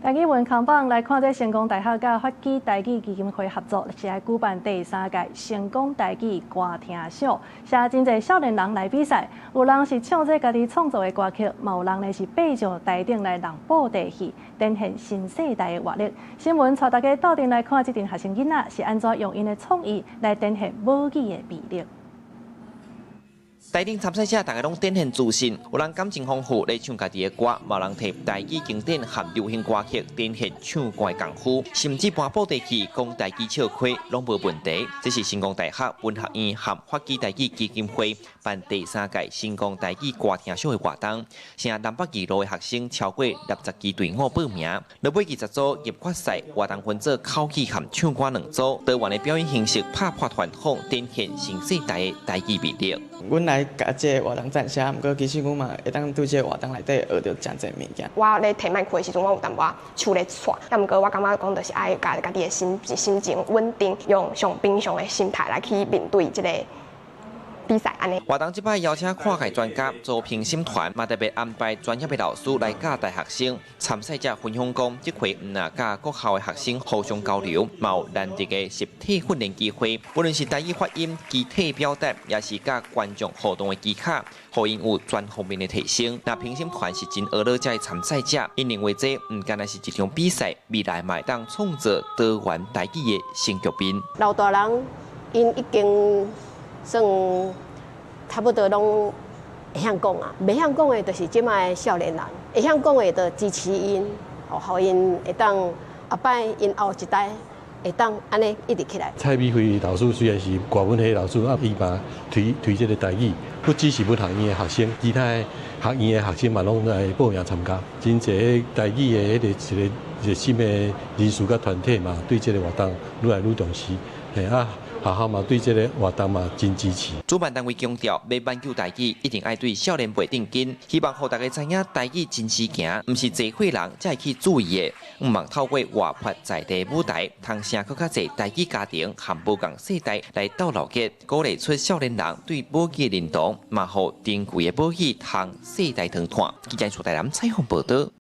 台語文康榜來看，這成功大學甲發起台語基金會合作，是來舉辦第3屆成功台語歌聽秀，寫真濟少年人來比賽，有人是唱這家己創作的歌曲，嘛有人呢是爬上台頂來人布袋戲，展現新世代的活力。新聞帶大家到陣來看，這群學生囡仔是安怎用因的創意來展現母語的魅力。台頂參賽者大家攏展現自信，有人感情豐富來唱家己的歌，嘛有人摕台語經典和流行歌曲展現唱歌的功夫，甚至搬布袋戲講台語笑話攏無問題。這是成功大學文學院和發起台語基金會辦第3屆成功台語歌聽秀的活動，成南北二路的學生超過60支隊伍報名，落尾20組入決賽，活動分做口語和唱歌2組，多元的表演形式拍破傳統，展現新世代的台語魅力。阮來甲這個活動展示，不過其實阮嘛會當對這個活動內底學到真儕物件。我咧摕麥克的時陣，我有淡薄手咧喘，但不過我感覺講就是愛家己的心情穩定，用上平常的心態來去面對這個比賽安尼。活動這擺邀請跨界專家做評審團，嘛特別安排專業的老師來教帶學生。參賽者分享講，這回唔啊甲各校的學生互相交流，嘛有難得的實體訓練機會。無論是台語發音、肢體表達，也是甲觀眾互動的技巧，互因有全方面的提升。那評審團是真學了這參賽者，因認為這唔單單是一場比賽，未來嘛當創造多元台語的新劇本。老大人因已經算差不多攏會曉講啊，袂曉講的，就是即賣少年人會曉講的，就支持因，互因會當後擺因後一代會當安尼一直起來。蔡美輝老師雖然是國文系老師，伊嘛推這個台語，不只是文學院的學生，其他學院的學生嘛攏來報名參加。真濟台語的一個熱心的人士甲團體嘛，對這個活動愈來愈重視，學校嘛對這個活動嘛真支持。主辦單位強調，要挽救台語，一定愛對少年輩定根，希望讓大家知影台語真實行，不是濟歲人才會去注意的。唔忙透過活潑在地舞台，通聲更較濟台語家庭和無共世代來鬥老結，鼓勵出少年人對母語的認同，嘛互珍貴的母語通世代傳傳。記者蔡台南採訪報道。